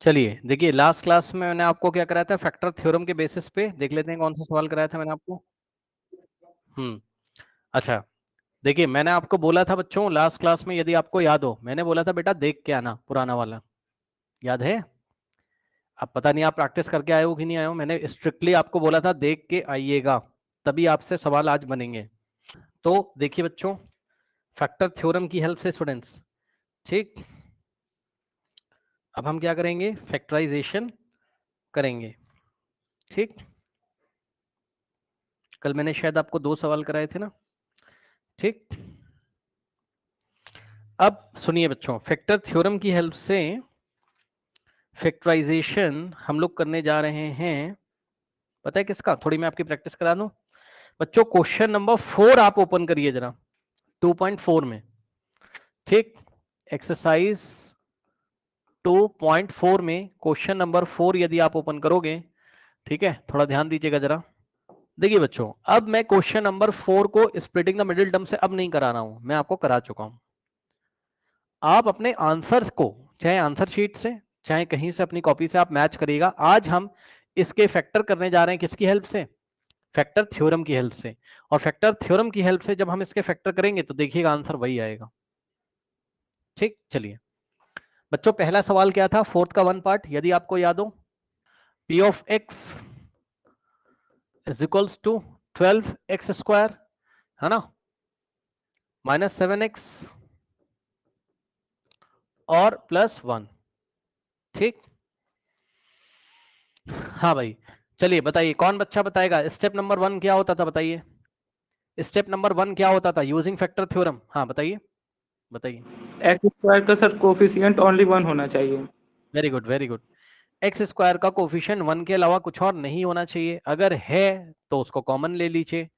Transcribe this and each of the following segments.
चलिए देखिए, last class में मैंने आपको क्या कराया था, फैक्टर थ्योरम के बेसिस पे देख लेते हैं कौन सा सवाल कराया था मैंने आपको। अच्छा, देखिए मैंने आपको बोला था बच्चों लास्ट क्लास में, यदि आपको याद हो, मैंने बोला था बेटा देख के आना, पुराना वाला याद है? अब पता नहीं आप प्रैक्टिस करके आए हो कि नहीं आए हो, मैंने स्ट्रिक्टली आपको बोला था देख के आइएगा, तभी आपसे सवाल आज बनेंगे। तो देखिए बच्चों, फैक्टर थ्योरम की हेल्प से स्टूडेंट्स, ठीक, अब हम क्या करेंगे, फैक्टराइजेशन करेंगे। ठीक, कल मैंने शायद आपको 2 सवाल कराए थे ना। ठीक, अब सुनिए बच्चों, फैक्टर थ्योरम की हेल्प से फैक्टराइजेशन हम लोग करने जा रहे हैं, पता है किसका? थोड़ी मैं आपकी प्रैक्टिस करा दूं बच्चों। क्वेश्चन नंबर 4 आप ओपन करिए जरा, 2.4 में। ठीक, एक्सरसाइज 2.4 में क्वेश्चन नंबर 4 यदि आप ओपन करोगे, ठीक है, थोड़ा ध्यान दीजिएगा जरा। देखिए बच्चों, अब मैं क्वेश्चन नंबर 4 को स्प्लिटिंग द मिडिल टर्म से अब नहीं करा रहा हूं, मैं आपको करा चुका हूं। आप अपने आंसर को चाहे आंसर शीट से चाहे कहीं से अपनी कॉपी से आप मैच करिएगा। आज हम इसके फैक्टर करने जा रहे हैं, किसकी हेल्प से? फैक्टर थ्योरम की हेल्प से। और फैक्टर थ्योरम की हेल्प से जब हम इसके फैक्टर करेंगे तो देखिएगा आंसर वही आएगा। ठीक, चलिए बच्चों, पहला सवाल क्या था, फोर्थ का वन पार्ट यदि आपको याद हो, P of X is equals to 12x² है ना, -7x और +1। ठीक, हाँ भाई, चलिए बताइए कौन बच्चा बताएगा स्टेप नंबर 1 क्या होता था, बताइए स्टेप नंबर 1 क्या होता था यूजिंग फैक्टर थ्योरम। हाँ बताइए बताइए। एक्स स्क्वायर का सर कोफिशिएंट ओनली 1 होना चाहिए। Very good very good. X square का कोफिशिएंट 1 के अलावा कुछ और नहीं होना चाहिए, अगर है तो उसको कॉमन ले लीजिए।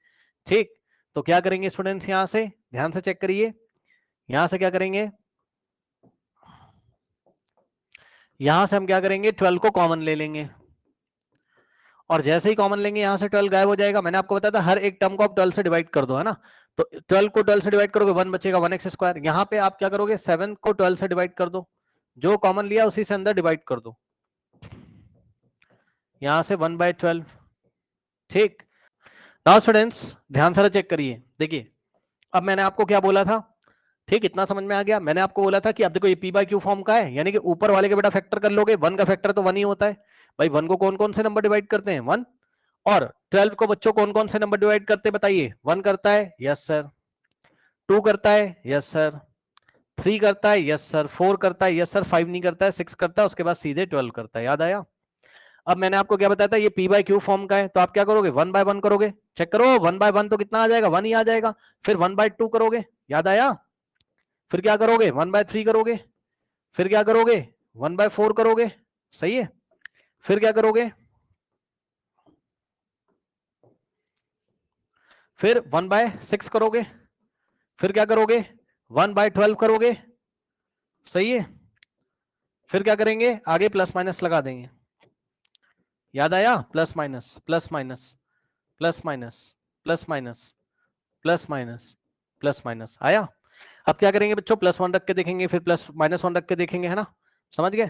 ठीक, तो क्या करेंगे स्टूडेंट्स, यहां से ध्यान से चेक करिए, यहां से क्या करेंगे, यहां से हम क्या करेंगे, 12 को कॉमन ले लेंगे, और जैसे ही कॉमन लेंगे यहां से 12 गायब हो जाएगा। मैंने आपको बताया था हर एक टर्म को आप 12 से डिवाइड कर दो, है ना, तो 12 को 12 से डिवाइड करोगे 1 बचेगा, 1x²। यहाँ पे आप क्या करोगे, 7 को 12 से डिवाइड कर दो, जो कॉमन लिया उसी से अंदर डिवाइड कर दो, यहां से 1/12। ठीक, नाउ स्टूडेंट्स ध्यान से चेक करिए, देखिए अब मैंने आपको क्या बोला था, ठीक, इतना समझ में आ गया। मैंने आपको बोला था कि अब देखो ये p/q फॉर्म का है, यानी कि ऊपर वाले के बेटा फैक्टर कर लोगे, 1 का फैक्टर तो 1 ही होता है भाई। 1 को कौन कौन से नंबर डिवाइड करते हैं, 1, और 12 को बच्चों कौन कौन से नंबर डिवाइड करते हैं बताइए, 1 करता है, यस सर, 2 करता है, यस सर, 3 करता है, यस सर, 4 करता है, यस सर, 5 नहीं करता है, 6 करता है, उसके बाद सीधे 12 करता है। याद आया? अब मैंने आपको क्या बताया था, ये p/q फॉर्म का है, तो आप क्या करोगे, 1/1 करोगे, चेक करो 1/1 तो कितना आ जाएगा, 1 ही आ जाएगा। फिर 1/2 करोगे, याद आया? फिर क्या करोगे, 1/3 करोगे, फिर क्या करोगे, 1/4 करोगे, सही है, फिर क्या करोगे, फिर 1/6 करोगे, फिर क्या करोगे, 1/12 करोगे, सही है, फिर क्या करेंगे, आगे प्लस माइनस लगा देंगे। याद आया? Plus minus plus minus plus minus plus minus plus minus plus minus आया। अब क्या करेंगे बच्चों, +1 रख के देखेंगे, फिर -1 रख के देखेंगे, है ना, समझ गए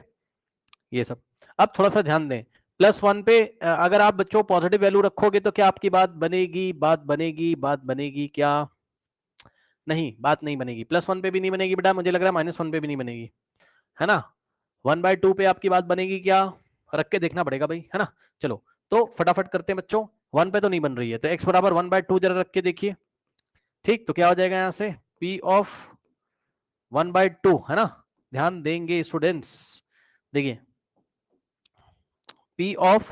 ये सब। अब थोड़ा सा ध्यान दें, +1 पे अगर आप बच्चों पॉजिटिव वैल्यू रखोगे तो क्या आपकी बात बनेगी, बात बनेगी, बात बनेगी क्या? नहीं, बात नहीं बनेगी। +1 पे भी नहीं बनेगी बेटा, मुझे लग रहा है -1 पे भी नहीं बनेगी, है ना। 1/2 पे आपकी बात बनेगी क्या? रख के देखना पड़ेगा भाई, है ना। चलो तो फटाफट करते हैं बच्चों, 1 पे तो नहीं बन रही है, तो x बराबर 1/2 जरा रख के देखिए। ठीक, तो क्या हो जाएगा यहाँ से, p ऑफ 1/2, है ना, ध्यान देंगे स्टूडेंट्स, देखिए p of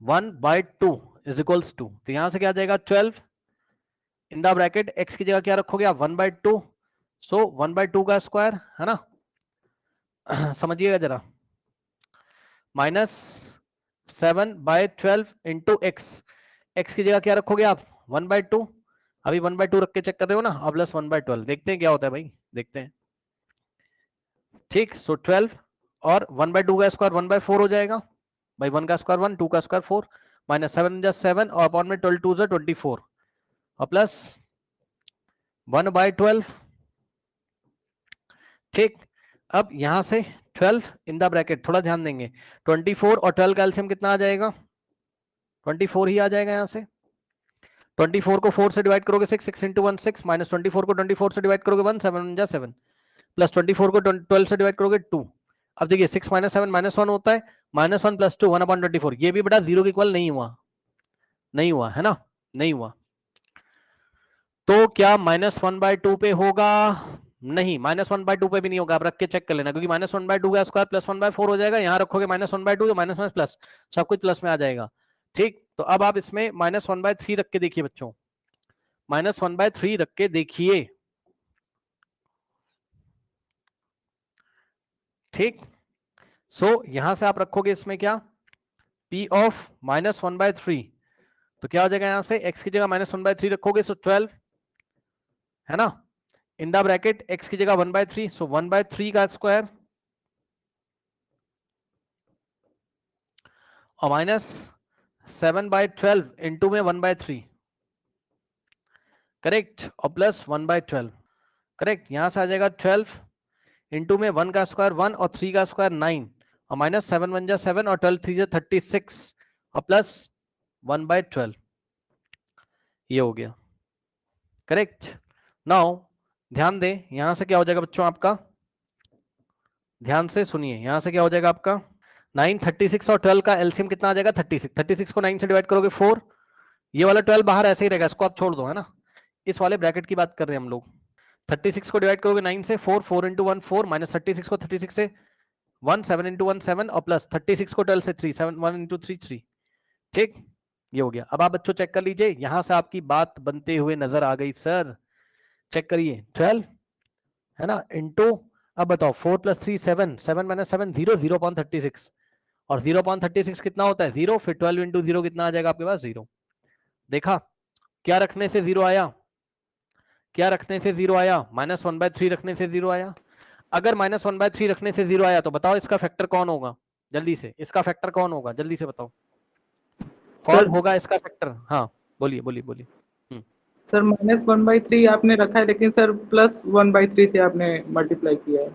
1/2 is equals to, तो यहां से क्या आ जाएगा, 12 इन द ब्रैकेट, x की जगह क्या रखोगे आप, 1/2, सो 1/2 का स्क्वायर, है ना, समझिएगा जरा, -7/12 इंटू एक्स की जगह क्या रखोगे आप, 1/2, अभी 1/2 रख के चेक कर रहे हो ना, अब +1/12 देखते हैं क्या होता है भाई, देखते हैं। ठीक, सो 12 और 1/2 का स्क्वायर 1/4 हो जाएगा भाई, 1 का स्क्वायर 1, 2 का स्क्वायर 4, -7 + 7 और अपॉन में 12 2 24 और +1/12। ठीक, अब यहां से 12 इन द ब्रैकेट, थोड़ा ध्यान देंगे, 24 और 12 का एलसीएम कितना आ जाएगा, 24 ही आ जाएगा। यहां से 24 को 4 से डिवाइड करोगे 6, 6 इंटू 1 6, माइनस 24 को 24 से डिवाइड करोगे 1, 7 जा 7, प्लस 24 को 12 से डिवाइड करोगे 2। अब देखिए 6 माइनस 7 माइनस 1 होता है, माइनस 1 प्लस 2 1/24, ये भी बेटा जीरो के इक्वल नहीं हुआ, नहीं हुआ है ना, नहीं हुआ। तो क्या -1/2 पे होगा, नहीं, -1/2 पे भी नहीं होगा, आप रख के चेक कर लेना, क्योंकि -1/2 का स्क्वायर +1/4 हो जाएगा, यहां रखोगे -1/2 तो माइनस माइनस प्लस, सब कुछ प्लस में आ जाएगा। ठीक, तो अब आप इसमें -1/3 रख के देखिए बच्चों, -1/3 रख के देखिए। ठीक, सो यहां से आप रखोगे इसमें क्या, P ऑफ -1/3, तो क्या हो जाएगा, यहां से x की जगह -1/3 रखोगे, सो 12 है ना, इन द ब्रैकेट x की जगह 1/3, सो 1/3 का स्क्वायर और माइनस 7/12 इंटू में 1/3, करेक्ट, और प्लस 1/12, करेक्ट, यहां से आ जाएगा 12 इंटू में 1 का स्क्वायर 1 और 3 का स्क्वायर 9, और माइनस 7 1 जा 7 और 12 3 जा 36 और प्लस 1/12, ये हो गया, करेक्ट। नाउ ध्यान दें, यहां से क्या हो जाएगा बच्चों आपका, ध्यान से सुनिए, यहां से क्या हो जाएगा आपका 9, 36 और 12 का एलसीएम कितना आ जाएगा 36, 36 को 9 से डिवाइड करोगे 4, ये वाला 12 बाहर ऐसे ही रहेगा, इसको आप छोड़ दो, है ना, इस वाले ब्रैकेट की बात कर रहे हैं हम लोग। 36 को डिवाइड करोगे 9 से, 4 4 इंटू 1 4, माइनस 36 को 36 से 1 7 इंटू 1 7, और प्लस 36 को 12 से 3 7 1 इंटू 3 3। ठीक, ये हो गया। अब आप बच्चों चेक कर लीजिए, यहां से आपकी बात बनते हुए नजर आ गई सर, चेक करिए 12 है ना इंटू, अब बताओ 4 प्लस 3 7, 7 माइनस 7 0, 0.36, और 0.36 कितना होता है 0, फिर 12 इंटू 0 कितना आ जाएगा आपके पास 0। देखा, क्या रखने से 0 आया, क्या रखने से 0 आया, -1/3 रखने से 0 आया। अगर -1/3 रखने से 0 आया तो बताओ इसका फैक्टर कौन होगा, जल्दी से, इसका फैक्टर कौन होगा, जल्दी से बताओ कौन सर होगा इसका फैक्टर। हाँ बोलिए बोलिए बोलिए। सर -1/3 आपने रखा है, लेकिन सर +1/3 से आपने मल्टीप्लाई किया है।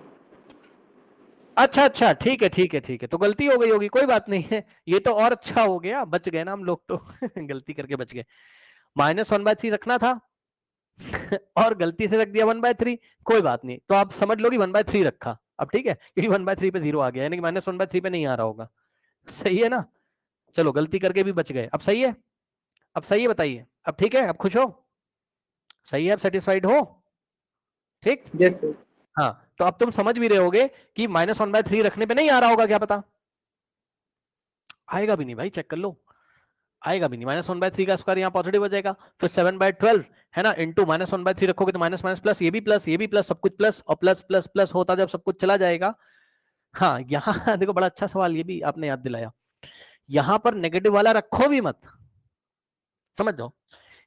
अच्छा अच्छा, ठीक है ठीक है ठीक है, तो गलती हो गई होगी, कोई बात नहीं है, ये तो और अच्छा हो गया, बच गए ना हम लोग तो गलती करके बच गए, -1/3 रखना था और गलती से रख दिया 1/3, कोई बात नहीं, तो आप समझ लो कि 1/3 रखा, अब ठीक है, क्योंकि 1/3 पे 0 आ गया, यानी कि -1/3 पे नहीं आ रहा होगा, सही है ना, चलो गलती करके भी बच गए, अब सही है, अब सही है, बताइए, अब ठीक है, अब खुश हो, सही है, अब सेटिस्फाइड हो, ठीक। Yes sir. हाँ, तो अब तुम समझ भी रहे होगे कि -1/3 रखने पे नहीं आ रहा होगा, क्या पता आएगा भी नहीं भाई, चेक कर लो, आएगा भी नहीं, -1/3 का स्क्वायर यहाँ पॉजिटिव हो जाएगा, फिर 7/12 है ना इंटू -1/3 रखोगे तो माइनस माइनस प्लस, ये भी प्लस, ये भी प्लस, सब कुछ प्लस, और प्लस प्लस प्लस होता जब सब कुछ चला जाएगा। हाँ यहाँ देखो बड़ा अच्छा सवाल, ये भी आपने याद दिलाया, यहाँ पर नेगेटिव वाला रखो भी मत, समझ जाओ,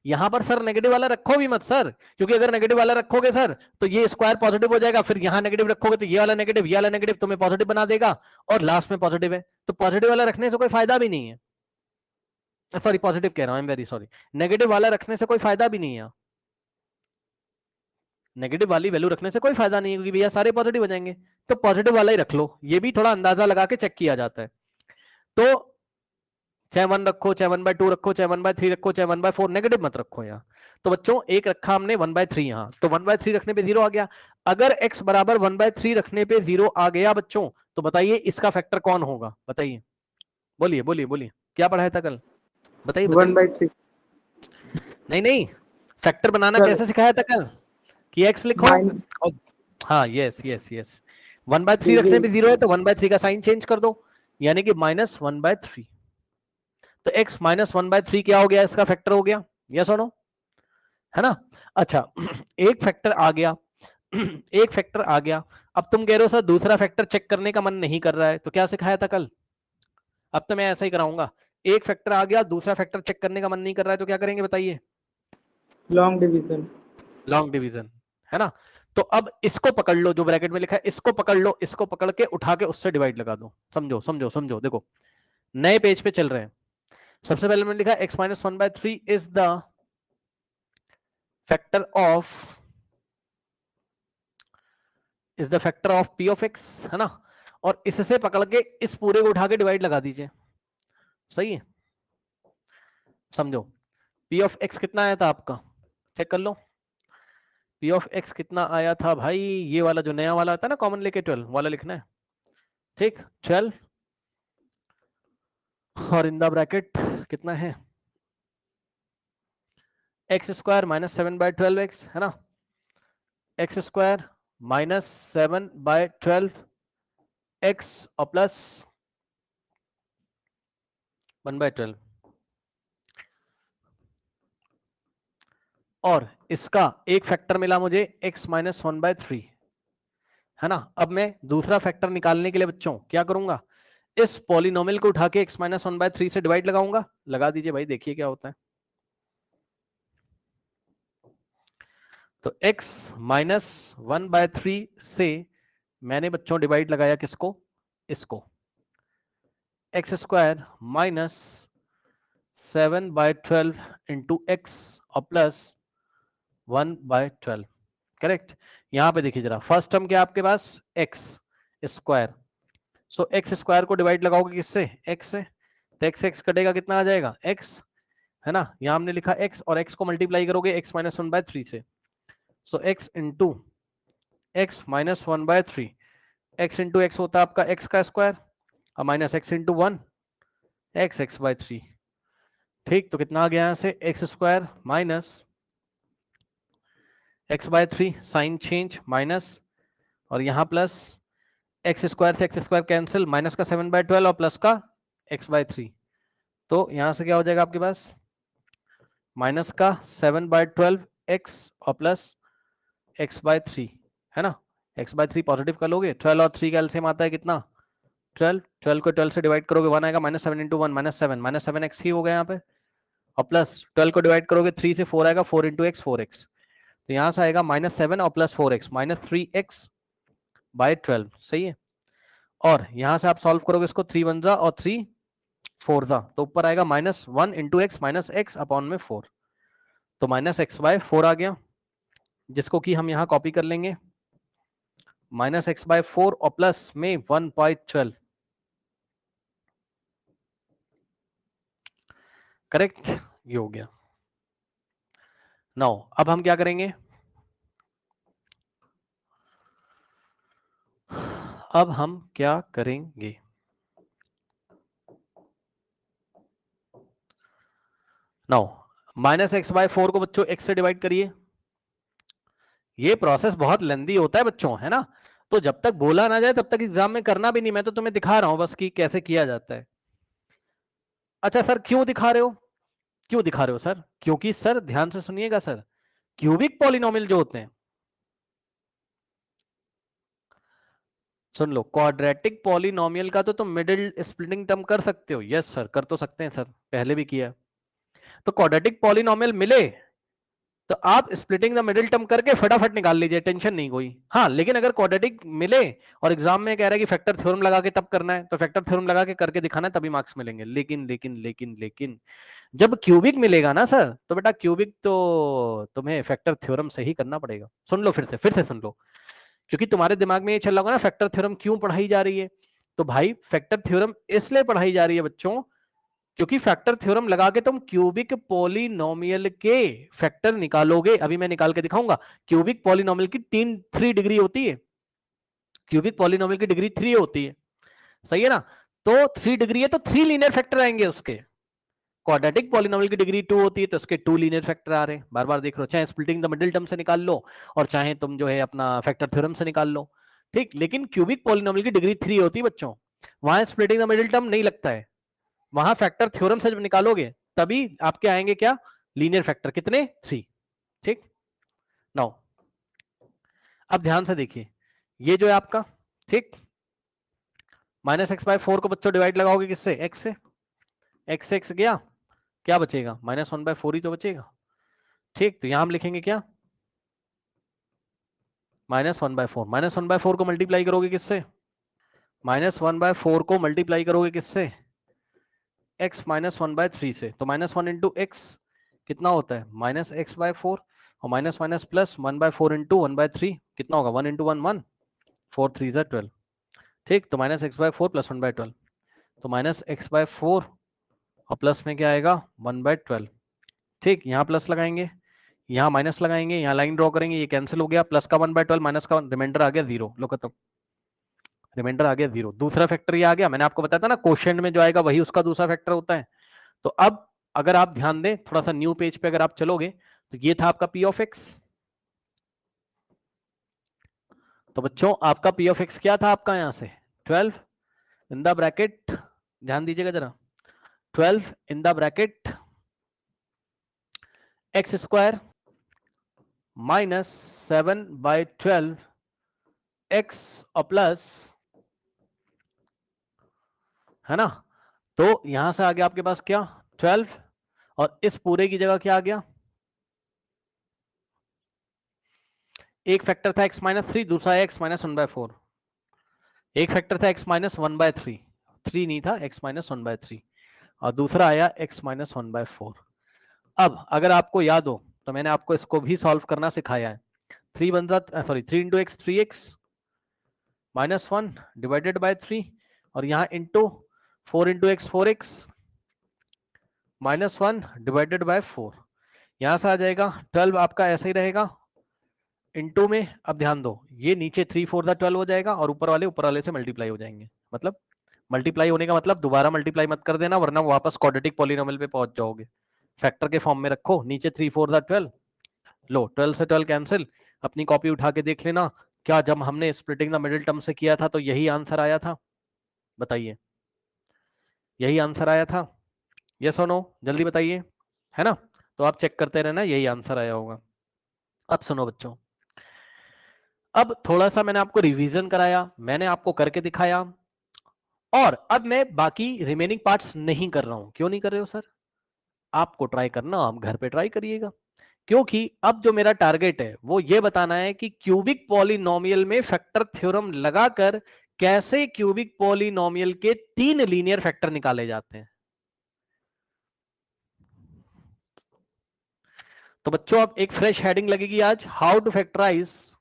यहाँ पर सर नेगेटिव वाला रखो भी मत सर, क्योंकि अगर नेगेटिव वाला रखोगे सर तो ये स्क्वायर पॉजिटिव हो जाएगा, फिर यहाँ नेगेटिव रखोगे तो ये वाला नेगेटिव तुम्हें पॉजिटिव बना देगा, और लास्ट में पॉजिटिव है, तो पॉजिटिव वाला रखने से कोई फायदा भी नहीं है, सॉरी पॉजिटिव कह रहा हूं, I am very sorry, negative वाला रखने से कोई फायदा भी नहीं है, नेगेटिव वाली वैल्यू रखने से कोई फायदा नहीं है, क्योंकि भैया सारे पॉजिटिव हो जाएंगे, तो पॉजिटिव वाला ही रख लो, ये भी थोड़ा अंदाजा लगा के चेक किया जाता है। तो चाहे 1 रखो, चाहे 1/2 रखो, चाहे 1/3 रखो, चाहे 1/4, नेगेटिव मत रखो यहाँ। तो बच्चों एक रखा हमने 1/3 यहाँ, तो 1/3 रखने पे 0 आ गया, अगर x बराबर 1/3 रखने पे 0 आ गया बच्चों, तो बताइए इसका फैक्टर कौन होगा, बताइए, बोलिए बोलिए बोलिए, क्या पढ़ाया था कल, बताइए बताइए। 1/3 नहीं नहीं, फैक्टर बनाना सर कैसे सिखाया था कल, कि x लिखो, माइन और हाँ यस यस यस, 1/3 रखने पे 0 है तो 1/3 का साइन चेंज कर दो, यानी कि -1/3, तो x -1/3 क्या हो गया, इसका फैक्टर हो गया, यस और नो, है ना। अच्छा एक फैक्टर आ गया एक फैक्टर आ गया, अब तुम कह रहे हो सर दूसरा फैक्टर चेक करने का मन नहीं कर रहा है, तो क्या सिखाया था कल, अब तो मैं ऐसा ही कराऊंगा, एक फैक्टर आ गया दूसरा फैक्टर चेक करने का मन नहीं कर रहा है, तो क्या करेंगे बताइए, लॉन्ग डिवीजन। लॉन्ग डिवीजन, है ना। तो अब इसको पकड़ लो, जो ब्रैकेट में लिखा है इसको पकड़ लो, इसको पकड़ के उठा के उससे डिवाइड लगा दो, समझो समझो समझो, देखो नए पेज पे चल रहे हैं, सबसे पहले मैंने लिखा x - 1/3 is the factor of is the factor of P of x, है ना, और इससे पकड़ के इस पूरे को उठा के डिवाइड लगा दीजिए, सही है। समझो पी ऑफ एक्स कितना आया था आपका, चेक कर लो। पी ऑफ एक्स कितना आया था भाई, ये वाला जो नया वाला आता है ना कॉमन लेके 12 वाला लिखना है, ठीक। 12 और इन द ब्रैकेट कितना है, एक्स स्क्वायर माइनस 7/12x, है ना, एक्स स्क्वायर माइनस 7/12x और प्लस 1/12, और इसका एक फैक्टर मिला मुझे x माइनस 1/3, है ना। अब मैं दूसरा फैक्टर निकालने के लिए बच्चों क्या करूंगा, इस पॉलिनोमियल को उठा के x माइनस 1/3 से डिवाइड लगाऊंगा, लगा दीजिए भाई, देखिए क्या होता है। तो x माइनस 1/3 से मैंने बच्चों डिवाइड लगाया किसको, इसको, x square minus 7/12 into x और प्लस 1/12, करेक्ट। यहां पे देखिए जरा, फर्स्ट टर्म क्या आपके पास, एक्स स्क्वायर, सो एक्स स्क्वायर को डिवाइड लगाओगे किससे, एक्स से, तो एक्स एक्स कटेगा, कितना आ जाएगा एक्स, है ना। यहां हमने लिखा एक्स और एक्स को मल्टीप्लाई करोगे एक्स माइनस 1/3 से, so x into x minus 1/3, x into x होता है आपका एक्स का स्क्वायर और minus x into 1 x x/3, ठीक। तो कितना आ गया यहां से, X square minus x/3 sign change minus, और यहां प्लस एक्स स्क्वायर से एक्स स्क्वायर कैंसिल, माइनस का 7/12 और प्लस का x/3, तो यहां से क्या हो जाएगा आपके पास, माइनस का 7/12 x और प्लस x/3, है ना। x/3 पॉजिटिव कर लोगे, 12 और 3 का एलसीएम आता है कितना, 12, 12 को 12 से डिवाइड करोगे 1 आएगा, माइनस 7 इंटू 1 माइनस 7 एक्स ही हो गया यहाँ पे, और प्लस 12 को डिवाइड करोगे 3 से 4 आएगा, 4 इंटू एक्स 4x, तो यहां से आएगा -7 और प्लस 4x माइनस 3x/12, सही है। और यहां से आप सॉल्व करोगे इसको, 3 1 जा और 3 4 जा, तो ऊपर आएगा -1 into x minus x upon में 4, तो -x/4 आ गया, जिसको कि हम यहां कॉपी कर लेंगे, -x/4 और प्लस में 1/12, करेक्ट, ये हो गया। नाउ अब हम क्या करेंगे, अब हम क्या करेंगे, नाउ -x/4 को बच्चों x से डिवाइड करिए, ये प्रोसेस बहुत लेंदी होता है बच्चों, है ना, तो जब तक बोला ना जाए तब तक एग्जाम में करना भी नहीं, मैं तो तुम्हें दिखा रहा हूं बस कि कैसे किया जाता है। अच्छा सर क्यों दिखा रहे हो, क्यों दिखा रहे हो सर, क्योंकि सर ध्यान से सुनिएगा सर, क्यूबिक पॉलिनोमियल जो होते हैं, सुन लो, क्वाड्रेटिक पॉलिनोमियल का तो तुम मिडिल स्प्लिटिंग टर्म कर सकते हो, यस सर कर तो सकते हैं सर, पहले भी किया। तो क्वाड्रेटिक पॉलिनोमियल मिले तो आप स्प्लिटिंग द मिडिल टर्म करके फटाफट निकाल लीजिए, टेंशन नहीं कोई। हाँ लेकिन अगर क्वाड्रेटिक मिले और एग्जाम में कह रहा है कि फैक्टर थ्योरम लगा के तब करना है, तो फैक्टर थ्योरम लगा के करके दिखाना है, तभी मार्क्स मिलेंगे। लेकिन लेकिन लेकिन लेकिन जब क्यूबिक मिलेगा ना सर, तो बेटा क्यूबिक तो तुम्हें फैक्टर थ्योरम से ही करना पड़ेगा। सुन लो फिर से सुन लो, क्योंकि तुम्हारे दिमाग में ये चल रहा होगा ना फैक्टर थ्योरम क्यों पढ़ाई जा रही है, तो भाई फैक्टर थ्योरम इसलिए पढ़ाई जा रही है बच्चों, क्योंकि फैक्टर थ्योरम लगा के तुम क्यूबिक पॉलिनोमियल के फैक्टर निकालोगे। अभी मैं निकाल के दिखाऊंगा। क्यूबिक पॉलिनोमियल की 3 डिग्री होती है, क्यूबिक पॉलिनोमियल की डिग्री 3 होती है, सही है ना। तो 3 डिग्री है तो 3 लीनियर फैक्टर आएंगे उसके। क्वाड्रेटिक पॉलिनोमियल की डिग्री 2 होती है तो उसके 2 लीनियर फैक्टर आ रहे हैं। बार बार देख रहे हो, चाहे स्प्लिटिंग द मिडिल टर्म से निकाल लो और चाहे तुम जो है अपना फैक्टर थ्योरम से निकाल लो, ठीक। लेकिन क्यूबिक पॉलिनोमियल की डिग्री 3 होती है बच्चों, वहां स्प्लिटिंग द मिडिल टर्म नहीं लगता है, वहां फैक्टर थ्योरम से जब निकालोगे तभी आपके आएंगे क्या, लीनियर फैक्टर, कितने, 3, ठीक। नाउ अब ध्यान से देखिए, ये जो है आपका, ठीक, -x/4 को बच्चों डिवाइड लगाओगे किससे, x से, x से x गया, क्या बचेगा, -1/4 ही तो बचेगा, ठीक। तो यहां हम लिखेंगे क्या, -1/4, -1/4 को मल्टीप्लाई करोगे किससे, -1/4 को मल्टीप्लाई करोगे किससे, x -1/3 से, तो -1 इंटू एक्स कितना होता है, -x/4, और माइनस माइनस प्लस 1/4 इंटू 1/3 कितना होगा, 1 इंटू 1 1, 4 3 जा 12, ठीक। तो minus X by 4 plus 1 by 12, तो माइनस एक्स बाय 4 और प्लस में क्या आएगा 1 बाय 12, ठीक। यहाँ प्लस लगाएंगे, यहाँ माइनस लगाएंगे, यहाँ लाइन ड्रॉ करेंगे, ये कैंसिल हो गया, प्लस का 1 बाय 12 माइनस का रिमाइंडर आ गया 0, लो खत्म, रिमाइंडर आ गया 0। दूसरा फैक्टर ये आ गया, मैंने आपको बताया था ना क्वोशिएंट में जो आएगा वही उसका दूसरा फैक्टर होता है। तो अब अगर आप ध्यान दें थोड़ा सा न्यू पेज पे अगर आप चलोगे तो ये था आपका पी ऑफ एक्स। तो बच्चों आपका पी ऑफ एक्स क्या था आपका, यहां से 12 इन द ब्रैकेट, ध्यान दीजिएगा जरा, 12 in the bracket X square minus 7 by 12 X और प्लस, है ना। तो यहां से आ गया आपके पास क्या 12, और इस पूरे की जगह क्या आ गया, एक फैक्टर था x माइनस 3, दूसरा है x माइनस 1 बाय 4, एक फैक्टर था x माइनस 1 बाय 3, 3 नहीं था x माइनस 1 बाय 3, और दूसरा आया x माइनस 1 बाय 4। अब अगर आपको याद हो तो मैंने आपको इसको भी सॉल्व करना सिखाया है। 3 बन जाता, sorry 3 into x 3x minus 1 divided by 3, और यहाँ into 4 into x 4x minus 1 divided by 4, यहां से आ जाएगा 12 आपका ऐसा ही रहेगा इंटू में। अब ध्यान दो ये नीचे 3 4 12 हो जाएगा, और ऊपर वाले से मल्टीप्लाई हो जाएंगे, मतलब मल्टीप्लाई होने का मतलब दोबारा मल्टीप्लाई मत कर देना वरना वापस क्वाड्रेटिक पॉलिनोमियल पे पहुंच जाओगे। फैक्टर के फॉर्म में रखो, नीचे 3 4 12, लो 12 से 12 कैंसिल, अपनी कॉपी उठा के देख लेना, क्या जब हमने स्प्लिटिंग द मिडिल टर्म से किया था तो यही आंसर आया था, बताइए यही आंसर आया था, यस और नो, जल्दी बताइए, है ना। तो आप चेक करते रहना यही आंसर आया होगा। अब सुनो बच्चों, अब थोड़ा सा मैंने आपको रिवीजन कराया, मैंने आपको करके दिखाया, और अब मैं बाकी रिमेनिंग पार्ट्स नहीं कर रहा हूं। क्यों नहीं कर रहे हो सर, आपको ट्राई करना, आप घर पे ट्राई करिएगा, क्योंकि अब जो मेरा टारगेट है वो ये बताना है कि क्यूबिक पॉलिनोमियल में फैक्टर थ्योरम लगाकर कैसे क्यूबिक पॉलिनोमियल के 3 लीनियर फैक्टर निकाले जाते हैं। तो बच्चों अब एक फ्रेश हेडिंग लगेगी आज, how to factorise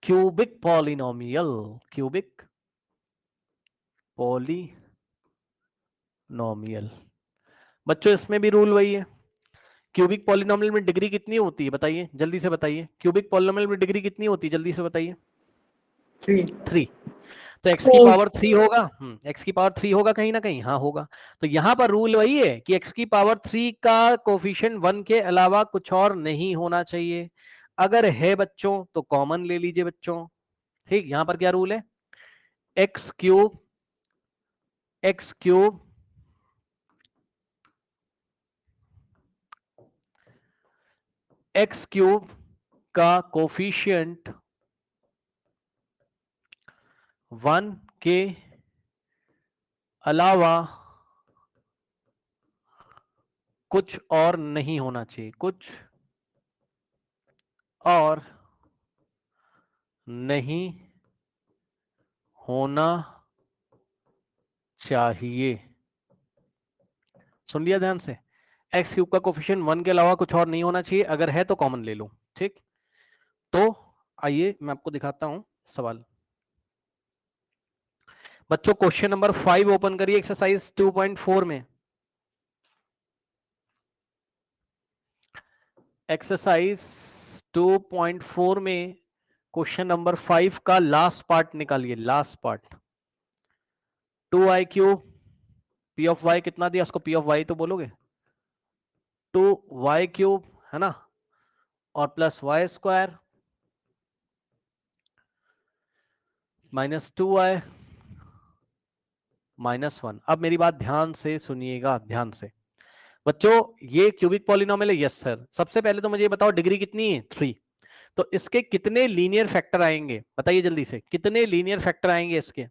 cubic polynomial, cubic polynomial। बच्चों इसमें भी रूल वही है, क्यूबिक पॉलिनोमियल में डिग्री कितनी होती है बताइए, जल्दी से बताइए, क्यूबिक पॉलिनोमियल में डिग्री कितनी होती है, जल्दी से बताइए। 3। तो x की पावर 3 होगा, x की पावर 3 होगा कहीं ना कहीं, हाँ होगा। तो यहां पर रूल वही है कि x की पावर 3 का कोफिशिएंट 1 के अलावा कुछ और नहीं होना चाहिए, अगर है बच्चों तो कॉमन ले लीजिए बच्चों, ठीक। यहां पर क्या रूल है, एक्स क्यूब एक्स क्यूब का कोफिशिएंट 1 के अलावा कुछ और नहीं होना चाहिए, कुछ और नहीं होना चाहिए। सुन लिया ध्यान से, एक्स क्यूब का कोफिशिएंट 1 के अलावा कुछ और नहीं होना चाहिए, अगर है तो कॉमन ले लो, ठीक। तो आइए मैं आपको दिखाता हूं सवाल। बच्चों क्वेश्चन नंबर 5 ओपन करिए एक्सरसाइज 2.4 में, एक्सरसाइज 2.4 में क्वेश्चन नंबर 5 का लास्ट पार्ट निकालिए, last part. 2i cube P of Y कितना दिया, उसको पी ऑफ वाई तो बोलोगे, 2y क्यूब है ना, और plus Y square minus 2y minus 1। अब मेरी बात ध्यान से सुनिएगा, ध्यान से बच्चों, ये क्यूबिक पॉलिनोमियल है, यस सर। सबसे पहले तो मुझे बताओ डिग्री कितनी है 3, तो इसके कितने लीनियर फैक्टर आएंगे बताइए जल्दी से, कितने लीनियर फैक्टर आएंगे इसके,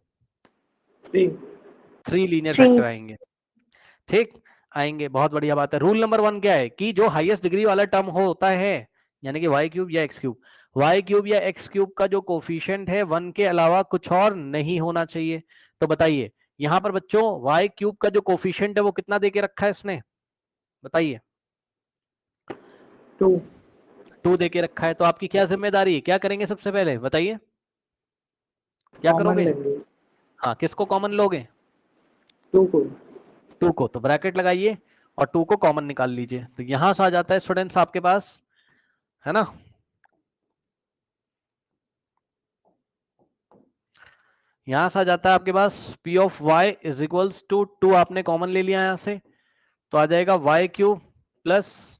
3 लीनियर फैक्टर आएंगे, ठीक आएंगे, बहुत बढ़िया बात है। रूल नंबर 1 क्या है कि जो हाईएस्ट डिग्री वाला टर्म होता है, यानी कि वाई क्यूब या एक्स क्यूब, वाई क्यूब या एक्स क्यूब का जो कोफिशिएंट है 1 के अलावा कुछ और नहीं होना चाहिए। तो बताइए यहां पर बच्चों वाई क्यूब का जो कोफिशिएंट है वो कितना देके रखा है इसने, बताइए 2 दे के रखा है, तो आपकी क्या जिम्मेदारी है, क्या करेंगे सबसे पहले बताइए, क्या कॉमन करोगे? लेंगे। हाँ, किसको कॉमन लोगे? 2 को। 2 को, तो ब्रैकेट लगाइए और 2 को कॉमन निकाल लीजिए, तो यहां से आ जाता है स्टूडेंट्स आपके पास, है ना, यहां से आ जाता है आपके पास P of y is equals to 2, आपने कॉमन ले लिया यहां से, तो आ जाएगा Y cube plus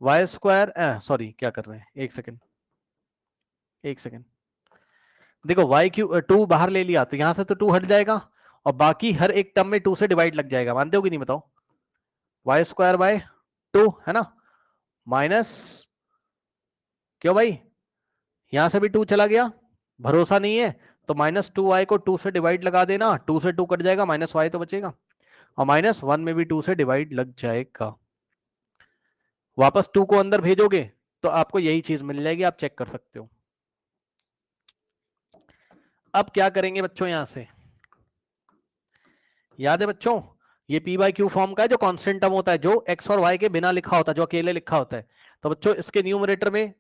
Y square, sorry क्या कर रहे हैं, एक सेकेंड, एक सेकेंड, देखो वाई क्यू 2 बाहर ले लिया तो यहां से तो 2 हट जाएगा, और बाकी हर एक टर्म में 2 से डिवाइड लग जाएगा, मानते हो कि नहीं बताओ, वाई स्क्वायर बाय 2, है ना, माइनस, क्यों भाई, यहां से भी 2 चला गया, भरोसा नहीं है तो -2y को 2 से डिवाइड लगा देना, 2 से 2 कट जाएगा, -y तो बचेगा, और -1 में भी 2 से डिवाइड लग जाएगा, वापस 2 को अंदर भेजोगे तो आपको यही चीज मिल जाएगी, आप चेक कर सकते हो। अब क्या करेंगे बच्चों, यहां से याद है बच्चों, ये पी बाई क्यू फॉर्म का है, जो कांस्टेंट टर्म होता है, जो एक्स और वाई के बिना लिखा होता है, जो अकेले लिखा होता है, तो बच्चों इसके न्यूमरेटर में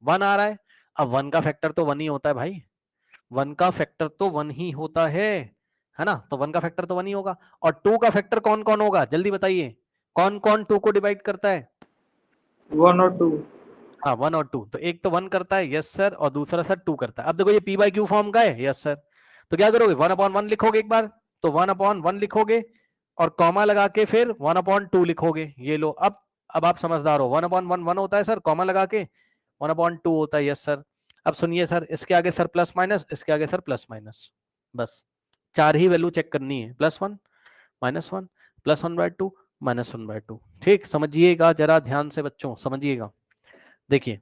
1 आ रहा है, अब 1 का फैक्टर तो 1 ही होता है भाई, 1 का फैक्टर तो 1 ही होता है ना, तो 1 का फैक्टर तो 1 ही होगा, और 2 का फैक्टर कौन कौन होगा, जल्दी बताइए, कौन कौन 2 को डिवाइड करता है? 1 और 2। हाँ 1 और 2, तो एक तो 1 करता है, यस सर, और दूसरा सर 2 करता है। अब देखो ये पी बाई क्यू फॉर्म का है, यस सर, तो क्या करोगे, 1/1 लिखोगे एक बार, तो 1/1 लिखोगे और कॉमा लगा के फिर 1/2 लिखोगे, ये लो, अब आप समझदार हो, 1/1 1 होता है सर, कॉमा लगा के 1/2 होता है, यस सर। अब सुनिए सर, इसके आगे सर प्लस माइनस, इसके आगे सर प्लस माइनस, बस 4 ही वैल्यू चेक करनी है, +1 -1 +1/2 -1/2, ठीक, समझिएगा जरा ध्यान से बच्चों, समझिएगा। देखिए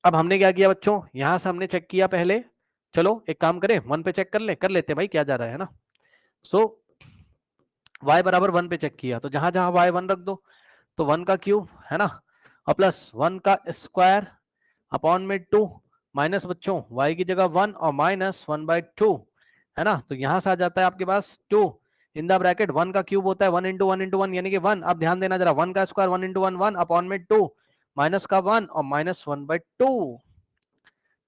अब हमने क्या किया बच्चों, यहां से हमने चेक किया पहले, चलो एक काम करें, 1 पे चेक कर लेते हैं भाई, क्या जा रहा है ना, सो y बराबर 1 पे चेक किया, तो जहां जहां y 1 रख दो, तो 1 का क्यूब, है ना, और प्लस 1 का स्क्वायर अपॉन में 2, माइनस बच्चों y की जगह 1 और -1/2, है ना, तो यहां से आ जाता है आपके पास 2 इन द ब्रैकेट, 1 का क्यूब होता है 1 × 1 × 1 यानी कि 1, अब ध्यान देना जरा, 1 का स्क्वायर 1 × 1 1 अपॉन में 2, माइनस का 1 और -1/2,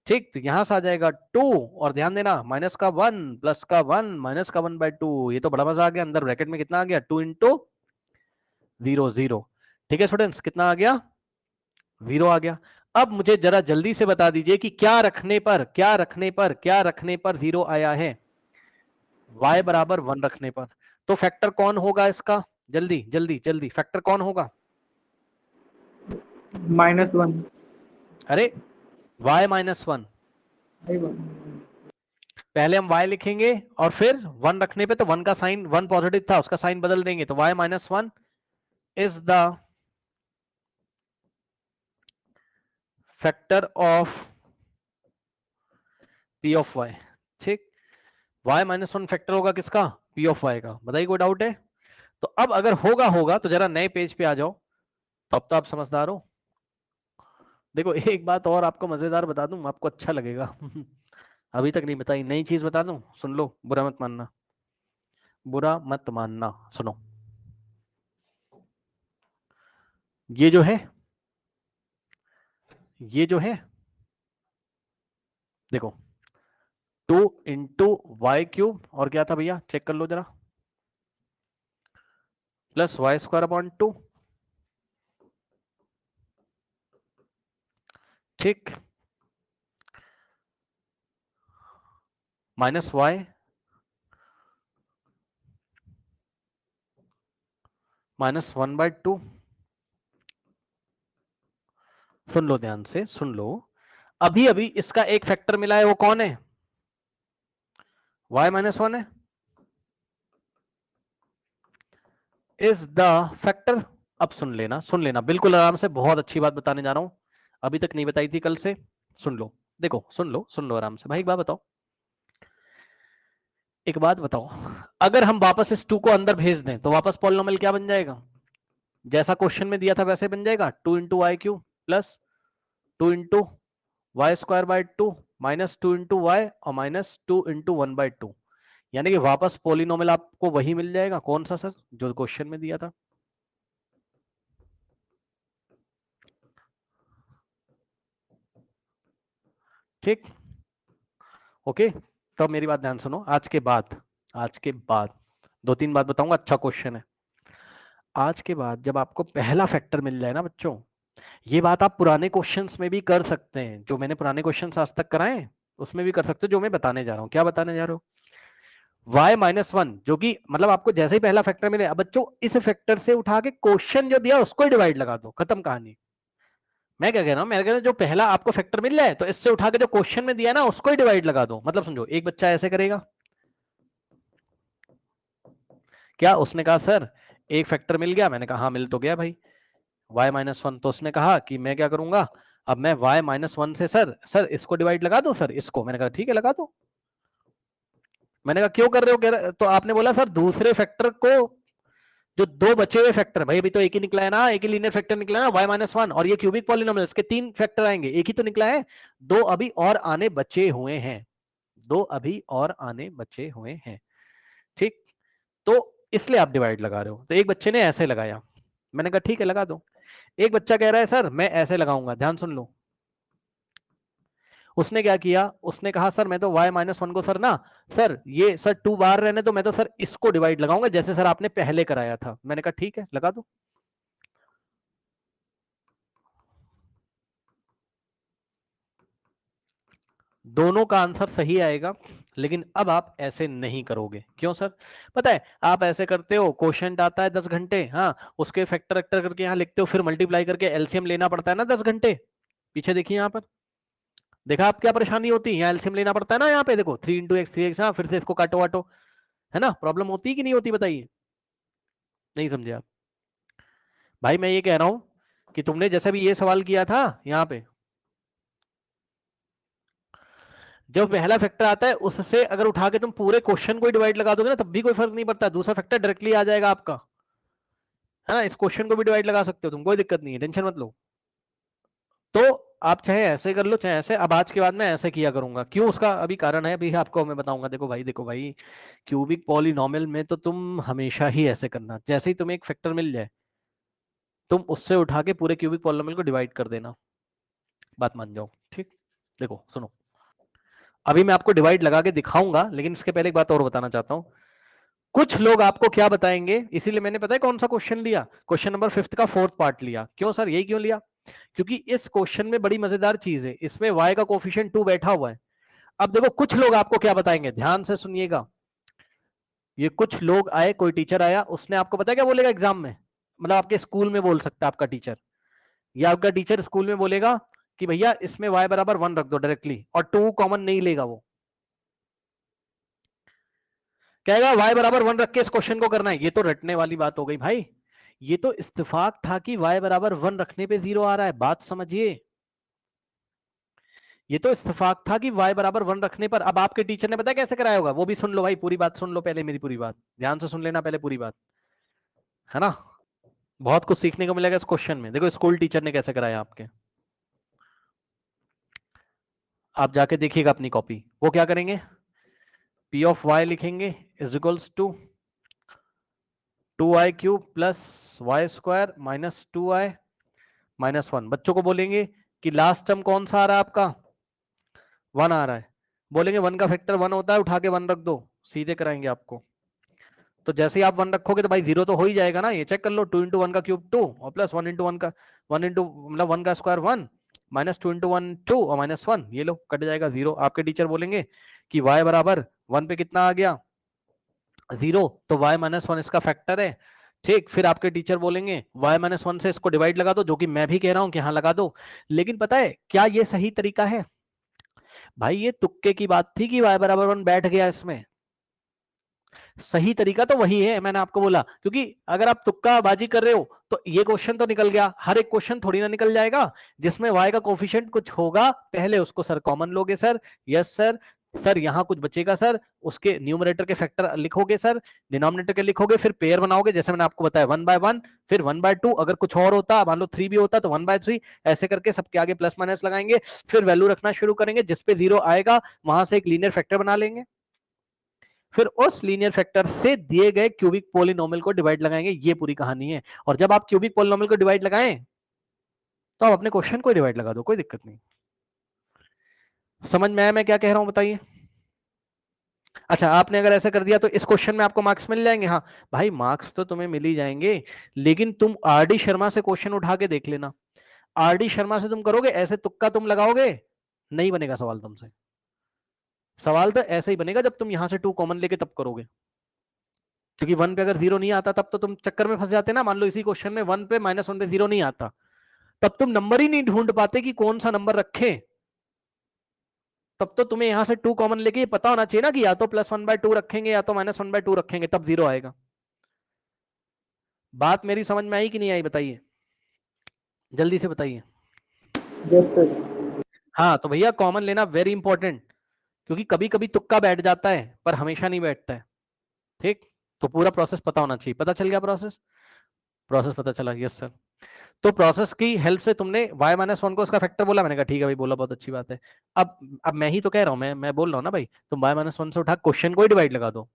ठीक, तो यहां से आ जाएगा 2, और ध्यान देना माइनस का 1 प्लस का 1 माइनस का 1/2, ये तो बड़ा मजा आ गया, अंदर ब्रैकेट में कितना आ गया, 2 × 0 0, ठीक है स्टूडेंट्स, कितना आ गया, 0 आ गया। अब मुझे जरा जल्दी से बता दीजिए कि क्या रखने पर, क्या रखने पर, क्या रखने पर 0 आया है, y बराबर 1 रखने पर, तो फैक्टर कौन होगा इसका, जल्दी जल्दी जल्दी, फैक्टर कौन होगा, -1। अरे y -1, पहले हम y लिखेंगे और फिर 1 रखने पे, तो 1 का साइन, 1 पॉजिटिव था, उसका साइन बदल देंगे, तो y -1 is the factor of p of y, ठीक, y -1 फैक्टर होगा किसका, p ऑफ y का, बताइए कोई डाउट है? तो अब अगर होगा होगा तो जरा नए पेज पे आ जाओ, तब तो आप समझदार हो। देखो एक बात और आपको मजेदार बता दूं, आपको अच्छा लगेगा अभी तक नहीं बताई, नई चीज बता दूं, सुन लो, बुरा मत मानना, बुरा मत मानना, सुनो, ये जो है, ये जो है, देखो 2 × y³ और क्या था भैया, चेक कर लो जरा, प्लस y²/2, ठीक, माइनस y -1/2, सुन लो ध्यान से, सुन लो, अभी अभी इसका एक फैक्टर मिला है, वो कौन है, y -1 है, इज द फैक्टर, अब सुन लेना बिल्कुल आराम से, बहुत अच्छी बात बताने जा रहा हूं, अभी तक नहीं बताई थी कल से, सुन लो, देखो सुन लो आराम से भाई, एक बात बताओ, एक बात बताओ, अगर हम वापस इस 2 को अंदर भेज दें तो वापस पॉलिनोमियल क्या बन जाएगा, जैसा क्वेश्चन में दिया था वैसे बन जाएगा, 2 × y³ प्लस 2 × y²/2 -2 × y और -2 × 1/2, यानी कि वापस पॉलिनोमियल आपको वही मिल जाएगा, कौन सा सर, जो क्वेश्चन में दिया था, ठीक, ओके। तो मेरी बात ध्यान सुनो, आज के बाद 2-3 बात बताऊंगा, अच्छा क्वेश्चन है। आज के बाद जब आपको पहला फैक्टर मिल जाए ना बच्चों, ये बात आप पुराने क्वेश्चंस में भी कर सकते हैं, जो मैंने पुराने क्वेश्चंस आज तक कराए उसमें भी कर सकते हो। जो मैं बताने जा रहा हूँ, क्या बताने जा रहा हूँ, y-1, जो कि मतलब आपको जैसे ही पहला फैक्टर मिले, अब बच्चों इस फैक्टर से उठा के क्वेश्चन जो दिया उसको ही डिवाइड लगा दो, खत्म कहानी। मैं क्या कह रहा हूँ, मैं कह रहा हूँ जो पहला आपको फैक्टर मिल जाए तो इससे उठा के जो क्वेश्चन में दिया ना उसको ही डिवाइड लगा दो। मतलब समझो, एक बच्चा ऐसे करेगा, क्या उसने कहा सर एक फैक्टर मिल गया, मैंने कहा हाँ मिल तो गया भाई, y-1, तो उसने कहा कि मैं क्या करूंगा, अब मैं y-1 से सर इसको डिवाइड लगा दो सर इसको, मैंने कहा ठीक है लगा दो। मैंने कहा क्यों कर रहे हो, कह रहे तो आपने बोला सर दूसरे फैक्टर को, जो दो बचे हुए फैक्टर, भाई अभी तो एक ही निकला है ना, एक ही लीनियर फैक्टर निकला है ना y-1, और ये क्यूबिक पॉलिनोमियल, इसके 3 फैक्टर आएंगे, एक ही तो निकला है, दो अभी और आने बचे हुए हैं, दो अभी और आने बचे हुए हैं, ठीक। तो इसलिए आप डिवाइड लगा रहे हो। तो एक बच्चे ने ऐसे लगाया, मैंने कहा ठीक है लगा दो। एक बच्चा कह रहा है सर मैं ऐसे लगाऊंगा, ध्यान सुन लो। उसने क्या किया, उसने कहा सर मैं तो y-1 को सर ना, सर ये सर 2 बार रहने तो मैं तो सर इसको डिवाइड लगाऊंगा जैसे सर आपने पहले कराया था। मैंने कहा ठीक है लगा दो। दोनों का आंसर सही आएगा, लेकिन अब आप ऐसे नहीं करोगे। क्यों सर? पता है आप ऐसे करते हो, क्वोशिएंट आता है 10 घंटे, हाँ उसके फैक्टर वेक्टर करके यहाँ लिखते हो, फिर मल्टीप्लाई करके एलसीएम लेना पड़ता है ना 10 घंटे। पीछे देखिए यहाँ पर, देखा आप क्या परेशानी होती है, यहाँ एलसीएम लेना पड़ता है ना, यहाँ पे देखो 3 × x 3x, हाँ फिर से इसको काटो वाटो, है ना, प्रॉब्लम होती है कि नहीं होती बताइए। नहीं समझे आप? भाई मैं ये कह रहा हूं कि तुमने जैसे भी ये सवाल किया था, यहाँ पे जब पहला फैक्टर आता है उससे अगर उठा के तुम पूरे क्वेश्चन को डिवाइड लगा दोगे ना तब भी कोई फर्क नहीं पड़ता, दूसरा फैक्टर डायरेक्टली आ जाएगा आपका, है ना। इस क्वेश्चन को भी डिवाइड लगा सकते हो तुम, कोई दिक्कत नहीं है, टेंशन मत लो। तो आप चाहे ऐसे कर लो चाहे ऐसे, अब आज के बाद मैं ऐसे किया करूंगा, क्यों उसका अभी कारण है, अभी आपको मैं बताऊंगा। देखो भाई क्यूबिक पॉलिनोमियल में तो तुम हमेशा ही ऐसे करना, जैसे ही तुम्हें एक फैक्टर मिल जाए तुम उससे उठा के पूरे क्यूबिक पॉलिनोमियल को डिवाइड कर देना, बात मान जाओ, ठीक। देखो सुनो, अभी मैं आपको डिवाइड लगा के दिखाऊंगा, लेकिन इसके पहले एक बात और बताना चाहता हूं। कुछ लोग आपको क्या बताएंगे, इसीलिए मैंने पता है कौन सा क्वेश्चन लिया, क्वेश्चन नंबर 5 का 4th पार्ट लिया। क्यों सर, यही क्यों लिया, क्योंकि इस क्वेश्चन में बड़ी मजेदार चीज है, इसमें y का कोफिशिएंट 2 बैठा हुआ है। अब देखो कुछ लोग आपको क्या बताएंगे, ध्यान से सुनिएगा। ये कुछ लोग आए, कोई टीचर आया, उसने आपको पता है क्या बोलेगा एग्जाम में, मतलब आपके स्कूल में बोल सकता है आपका टीचर, या आपका टीचर स्कूल में बोलेगा कि भैया इसमें y = 1 रख दो डायरेक्टली, और 2 कॉमन नहीं लेगा, वो कहेगा y = 1 रख के इस क्वेश्चन को करना है। ये तो रटने वाली बात हो गई भाई, ये तो इत्तेफाक था कि y = 1 रखने पे 0 आ रहा है, बात समझिए। ये तो इत्तेफाक था कि y = 1 रखने पर, अब आपके टीचर ने पता है कैसे कराया होगा, वो भी सुन लो भाई, पूरी बात सुन लो पहले, मेरी पूरी बात ध्यान से सुन लेना पहले पूरी बात, है ना। बहुत कुछ सीखने को मिलेगा इस क्वेश्चन में। देखो स्कूल टीचर ने कैसे कराया आपके, आप जाके देखिएगा अपनी कॉपी। वो क्या करेंगे, p(y) लिखेंगे = 2y³ + y² - 2y - 1। बच्चों को बोलेंगे कि लास्ट टर्म कौन सा आ रहा है आपका, 1 आ रहा है, बोलेंगे 1 का फैक्टर 1 होता है, उठा के 1 रख दो, सीधे कराएंगे आपको। तो जैसे ही आप 1 रखोगे तो भाई 0 तो हो ही जाएगा ना, ये चेक कर लो, 2 × 1 का क्यूब 2 और प्लस 1 × 1 का 1 इंटू मतलब 1 का स्क्वायर 1 -2 × 1 2 और -1, ये लो कट जाएगा 0। आपके टीचर बोलेंगे कि y = 1 पे कितना आ गया, 0, तो y-1 इसका फैक्टर है, ठीक। फिर आपके टीचर बोलेंगे y-1 से इसको डिवाइड लगा दो, जो कि मैं भी कह रहा हूं कि हाँ लगा दो। लेकिन पता है क्या ये सही तरीका है भाई, ये तुक्के की बात थी कि y = 1 बैठ गया इसमें, सही तरीका तो वही है, मैंने आपको बोला, क्योंकि अगर आप तुक्का बाजी कर रहे हो तो ये क्वेश्चन तो निकल गया, हर एक क्वेश्चन थोड़ी ना निकल जाएगा जिसमें y का कोफिशिएंट कुछ होगा, पहले उसको सर कॉमन लोगे सर, यस सर, सर यहाँ कुछ बचेगा सर, उसके न्यूमरेटर के फैक्टर लिखोगे सर, डिनोमिनेटर के लिखोगे, फिर पेयर बनाओगे जैसे मैंने आपको बताया 1/1, फिर 1/2, अगर कुछ और होता मान लो 3 भी होता तो 1/3, ऐसे करके सबके आगे प्लस माइनस लगाएंगे, फिर वैल्यू रखना शुरू करेंगे, जिसपे 0 आएगा वहां से एक लीनियर फैक्टर बना लेंगे, फिर उस लीनियर फैक्टर से दिए गए क्यूबिक पॉलिनोमियल को डिवाइड लगाएंगे। ये पूरी कहानी है। और जब आप क्यूबिक पॉलिनोमियल को डिवाइड लगाएं तो आप अपने क्वेश्चन को डिवाइड लगा दो, कोई दिक्कत नहीं। समझ में आया मैं क्या कह रहा हूं, बताइए। अच्छा, आपने अगर ऐसा कर दिया तो इस क्वेश्चन में आपको मार्क्स मिल जाएंगे। हाँ भाई, मार्क्स तो तुम्हें मिल ही जाएंगे, लेकिन तुम आरडी शर्मा से क्वेश्चन उठा के देख लेना। आरडी शर्मा से तुम करोगे ऐसे तुक्का तुम लगाओगे, नहीं बनेगा सवाल तुमसे। सवाल तो ऐसे ही बनेगा जब तुम यहां से 2 कॉमन लेके तब करोगे, क्योंकि 1 पे अगर 0 नहीं आता तब तो तुम चक्कर में फंस जाते ना। मान लो इसी क्वेश्चन में 1 पे -1 पे 0 नहीं आता, तब तुम नंबर ही नहीं ढूंढ पाते कि कौन सा नंबर रखे। तब तो तुम्हें यहां से 2 कॉमन लेके ये पता होना चाहिए ना कि या तो +1/2 रखेंगे या तो -1/2 रखेंगे, तब 0 आएगा। बात मेरी समझ में आई कि नहीं आई, बताइए, जल्दी से बताइए। Yes sir. हाँ तो भैया कॉमन लेना वेरी इंपॉर्टेंट, क्योंकि कभी कभी तुक्का बैठ जाता है पर हमेशा नहीं बैठता है। ठीक, तो पूरा प्रोसेस पता होना चाहिए। पता चल गया प्रोसेस? प्रोसेस पता चला, यस सर। तो प्रोसेस की हेल्प से तुमने y-1 को उसका फैक्टर बोला, मैंने कहा ठीक है भाई, बोला, बहुत अच्छी बात है। अब मैं ही तो कह रहा हूं, मैं बोल रहा हूं ना भाई, तुम y-1 से उठा क्वेश्चन को ही डिवाइड लगा दो।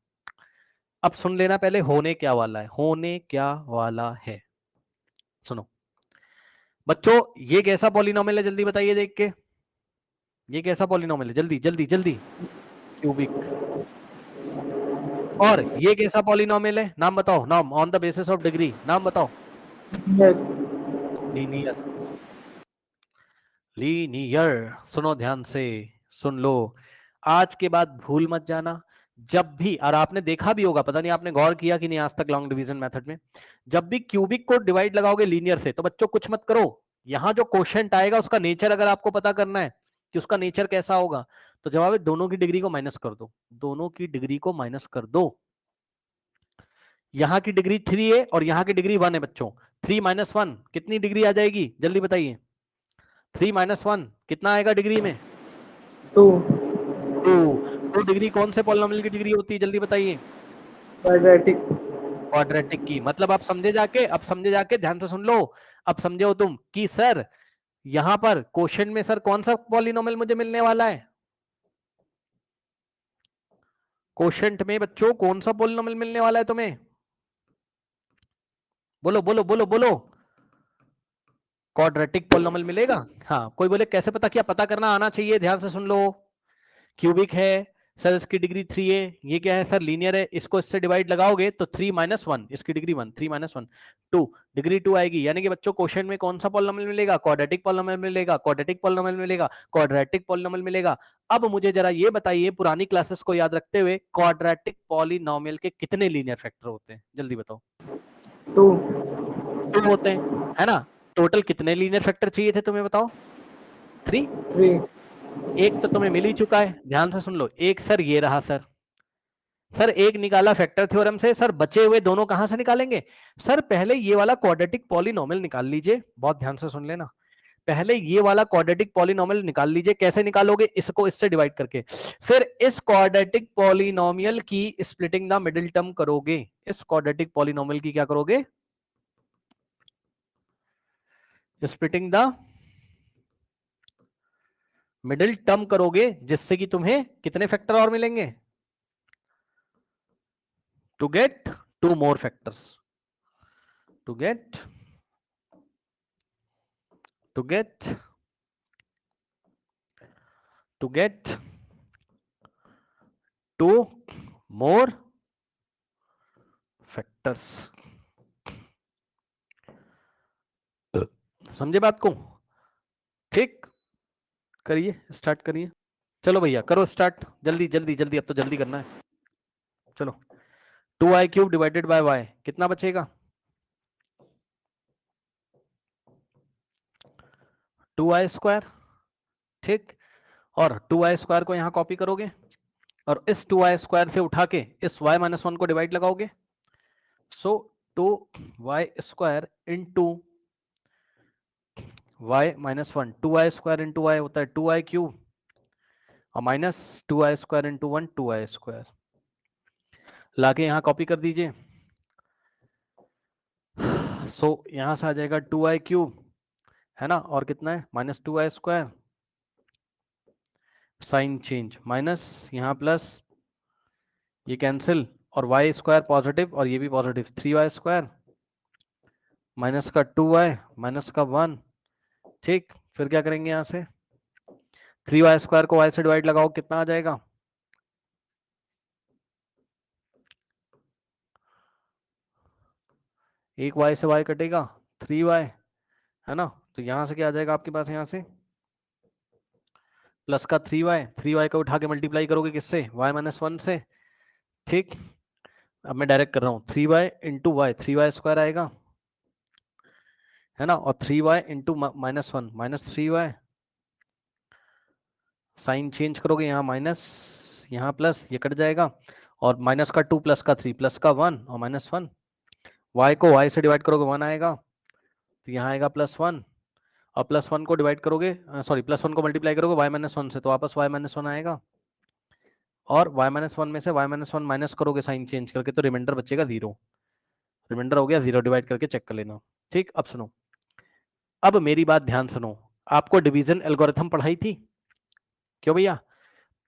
अब सुन लेना पहले होने क्या वाला है, होने क्या वाला है, सुनो बच्चों। ये कैसा पॉलिनोमियल है, जल्दी बताइए देख के, ये कैसा पॉलिनोमियल है, जल्दी जल्दी जल्दी। क्यूबिक। और ये कैसा पॉलिनोमियल है, नाम बताओ, नाम on the basis of degree, नाम बताओ। यस। लीनियर। लीनियर। सुनो ध्यान से, सुन लो, आज के बाद भूल मत जाना। जब भी, और आपने देखा भी होगा, पता नहीं आपने गौर किया कि नहीं आज तक लॉन्ग डिवीजन मेथड में, जब भी क्यूबिक को डिवाइड लगाओगे लीनियर से, तो बच्चों कुछ मत करो, यहां जो क्वोशिएंट आएगा उसका नेचर अगर आपको पता करना है कि उसका नेचर कैसा होगा, तो जवाब है दोनों की डिग्री को माइनस कर दो, दोनों की डिग्री को माइनस कर दो। यहाँ की डिग्री 3 है और यहाँ की डिग्री 1 है बच्चों। 3 - 1 कितनी डिग्री आ जाएगी, जल्दी बताइए। 3 - 1 कितना आएगा डिग्री में? 2 टू। टू डिग्री कौन से पॉलिनोमियल की डिग्री होती है, जल्दी बताइए। क्वाड्रेटिक। क्वाड्रेटिक की। मतलब आप समझे जाके, अब समझे जाके, ध्यान से सुन लो। अब समझे हो तुम कि सर यहां पर क्वेश्चन में सर कौन सा पॉलिनोमियल मुझे मिलने वाला है, क्वोशिएंट में बच्चों कौन सा पॉलिनोमियल मिलने वाला है तुम्हें, बोलो बोलो बोलो बोलो। क्वाड्रेटिक पॉलिनोमियल मिलेगा। हाँ, कोई बोले कैसे पता किया, पता करना आना चाहिए, ध्यान से सुन लो। क्यूबिक है सर, इसकी डिग्री 3 है, ये क्या है सर, लीनियर है, इसको इससे डिवाइड लगाओगे तो 3 - 1, इसकी डिग्री 1, 3 - 1 2, डिग्री 2 आएगी। यानी कि बच्चों क्वेश्चन में कौन सा पॉलिनोमियल मिलेगा, क्वाड्रेटिक पॉलिनोमियल मिलेगा, क्वाड्रेटिक पॉलिनोमियल मिलेगा, क्वाड्रेटिक पॉलिनोमियल मिलेगा। अब मुझे जरा ये बताइए, पुरानी क्लासेस को याद रखते हुए, क्वाड्रेटिक पॉलिनोमियल के कितने लीनियर फैक्टर होते हैं, जल्दी बताओ। 2 2 होते हैं, है ना। टोटल कितने लीनियर फैक्टर चाहिए थे तुम्हें, बताओ। 3। 3 एक तो तुम्हें मिल ही चुका है, ध्यान से सुन लो, एक सर ये रहा सर। सर एक निकाला फैक्टर थ्योरम से, सर बचे हुए दोनों कहां से निकालेंगे? सर पहले ये वाला क्वाड्रेटिक पॉलिनोमियल निकाल लीजिए, बहुत ध्यान से सुन लेना। पहले ये वाला क्वाड्रेटिक पॉलिनोमियल निकाल लीजिए, कैसे निकालोगे, इसको इससे डिवाइड करके। फिर इस क्वाड्रेटिक पॉलिनोमियल की स्प्लिटिंग द मिडिल टर्म करोगे, इस क्वाड्रेटिक पॉलिनोमियल की क्या करोगे, स्प्लिटिंग द मिडिल टर्म करोगे, जिससे कि तुम्हें कितने फैक्टर और मिलेंगे, to get 2 more factors, to get to get to get 2 more factors। समझे बात को? ठीक, करिए, स्टार्ट करिए। चलो भैया करो स्टार्ट, जल्दी जल्दी जल्दी, अब तो जल्दी करना है। चलो, 2i³ डिवाइडेड बाय y कितना बचेगा, 2i²। ठीक, और 2i² को यहां कॉपी करोगे और इस 2i² से उठा के इस y-1 को डिवाइड लगाओगे। सो 2y² into y-1, 2i² into y होता है 2i³ और -2i² इंटू 1 2i², लाके यहाँ कॉपी कर दीजिए। सो यहाँ से आ जाएगा 2i³ है ना, और कितना है -2i², साइन चेंज, माइनस यहाँ प्लस, ये कैंसिल, और y² पॉजिटिव और ये भी पॉजिटिव, 3y² माइनस का 2y माइनस का 1। ठीक, फिर क्या करेंगे यहाँ से, 3y² को y से डिवाइड लगाओ, कितना आ जाएगा? एक y से y कटेगा, 3y, है ना? तो यहां से क्या आ जाएगा आपके पास, यहां से प्लस का 3y को उठा के मल्टीप्लाई करोगे किससे? y - 1 से। ठीक, अब मैं डायरेक्ट कर रहा हूँ, 3y इंटू वाई, 3y² आएगा, है ना? और 3y into -1 -3y, sign change करोगे, यहाँ माइनस यहाँ प्लस, ये कट जाएगा, और माइनस का 2 प्लस का 3 प्लस का 1 और -1, y को y से डिवाइड करोगे 1 आएगा, तो यहाँ आएगा +1, और +1 को डिवाइड करोगे, सॉरी +1 को मल्टीप्लाई करोगे y - 1 से, तो वापस y - 1 आएगा, और y - 1 में से y - 1 माइनस करोगे साइन चेंज करके, तो रिमाइंडर बचेगा 0, रिमाइंडर हो गया 0, डिवाइड करके चेक कर लेना। ठीक, अब सुनो, अब मेरी बात ध्यान सुनो, आपको डिवीजन एल्गोरिथम पढ़ाई थी क्यों भैया?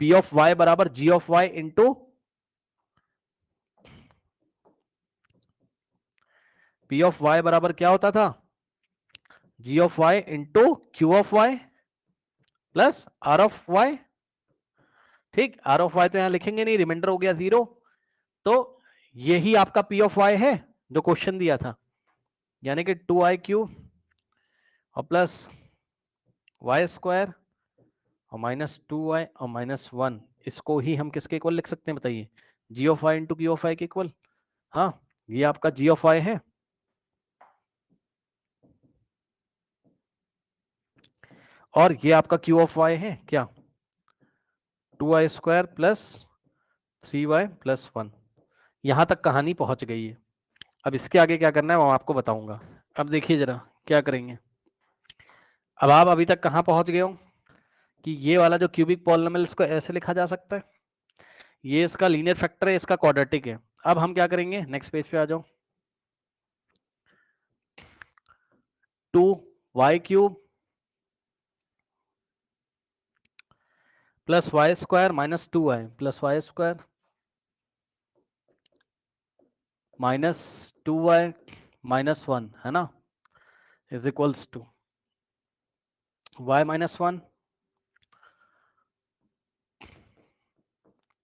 P ऑफ y बराबर G of y into P of y बराबर क्या होता था? G of y into Q of y plus R of y। ठीक, R ऑफ y तो यहां लिखेंगे नहीं, रिमाइंडर हो गया 0, तो यही आपका P ऑफ y है जो क्वेश्चन दिया था, यानी कि 2i³ और प्लस y² और -2y और -1, इसको ही हम किसके इक्वल लिख सकते हैं बताइए? G of y into Q of y के इक्वल। हाँ, ये आपका G ऑफ y है, और ये आपका Q ऑफ y है क्या? 2i² plus 3y plus 1। यहां तक कहानी पहुंच गई है, अब इसके आगे क्या करना है वो आपको बताऊंगा। अब देखिए जरा क्या करेंगे। अब आप अभी तक कहां पहुंच गए हो कि ये वाला जो क्यूबिक पॉलिनोमियल इसको ऐसे लिखा जा सकता है, ये इसका लीनियर फैक्टर है, इसका क्वाड्रेटिक है। अब हम क्या करेंगे, नेक्स्ट पेज पे आ जाओ, 2y³ plus y² minus 2y plus y² minus 2y minus 1, है ना, is equals to y - 1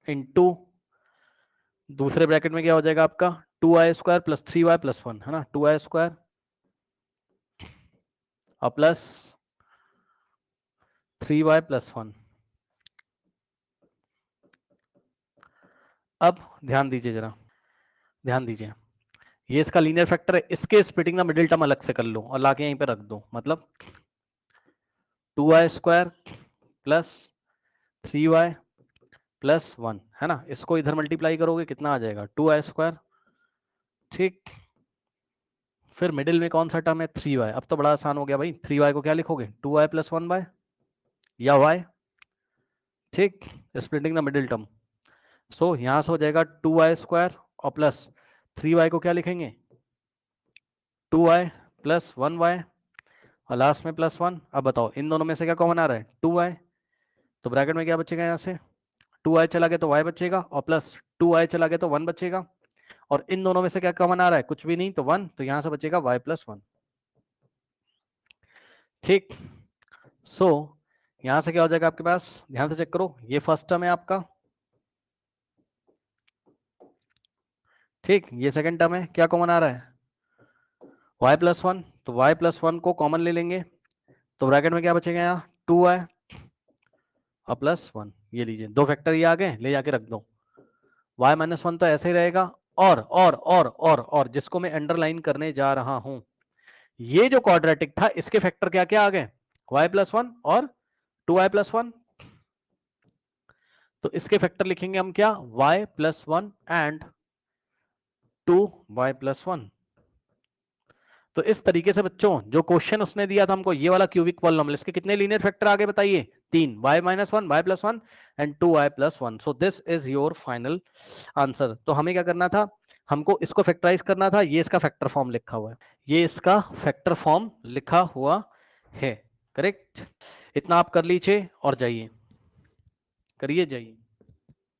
into दूसरे ब्रैकेट में क्या हो जाएगा आपका 2i² प्लस 3y प्लस 1, है ना, 2i² और प्लस 3y प्लस 1। अब ध्यान दीजिए जरा, ध्यान दीजिए, ये इसका लीनियर फैक्टर है, इसके स्प्लिटिंग द मिडिल टर्म अलग से कर लो और लाके यहीं पे रख दो, मतलब 2i² प्लस 3y प्लस 1, है ना, इसको इधर मल्टीप्लाई करोगे कितना आ जाएगा 2i²। ठीक, फिर मिडिल में कौन सा टर्म है 3y, अब तो बड़ा आसान हो गया भाई, 3y को क्या लिखोगे 2y प्लस 1 या y। ठीक, स्प्लिटिंग द मिडिल टर्म, सो यहां से हो जाएगा 2i² और प्लस 3y को क्या लिखेंगे 2y प्लस 1y और लास्ट में प्लस 1। अब बताओ इन दोनों में से क्या कॉमन आ रहा है 2y, तो ब्रैकेट में क्या बचेगा, यहाँ से 2y चला गया तो y बचेगा, और प्लस 2y चला गया तो 1 बचेगा, और इन दोनों में से क्या कॉमन आ रहा है, कुछ भी नहीं, तो 1, तो यहां से बचेगा y प्लस 1। ठीक, सो यहां से क्या हो जाएगा आपके पास, ध्यान से चेक करो, ये फर्स्ट टर्म है आपका, ठीक, ये सेकंड टर्म है, क्या कॉमन आ रहा है y प्लस 1, तो y प्लस 1 को कॉमन ले लेंगे, तो ब्रैकेट में क्या बचेगा यहाँ 2y और प्लस 1, ये लीजिए दो फैक्टर ये आ गए, ले जाके रख दो, y - 1 तो ऐसे ही रहेगा, और जिसको मैं अंडरलाइन करने जा रहा हूं, ये जो क्वाड्रेटिक था इसके फैक्टर क्या क्या आ गए y प्लस 1 और 2y प्लस 1, तो इसके फैक्टर लिखेंगे हम क्या y plus 1 and 2y plus 1। तो इस तरीके से बच्चों जो क्वेश्चन उसने दिया था हमको, ये वाला क्यूबिक पॉलिनोमियल, इसके कितने लीनियर फैक्टर आगे बताइए, 3, y - 1 y plus 1 and 2y plus 1। So this is your final answer. तो हमें क्या करना था, हमको इसको फैक्टराइज करना था, ये इसका फैक्टर फॉर्म लिखा हुआ है, ये इसका फैक्टर फॉर्म लिखा हुआ है, करेक्ट। इतना आप कर लीजिए और जाइए, करिए जाइए।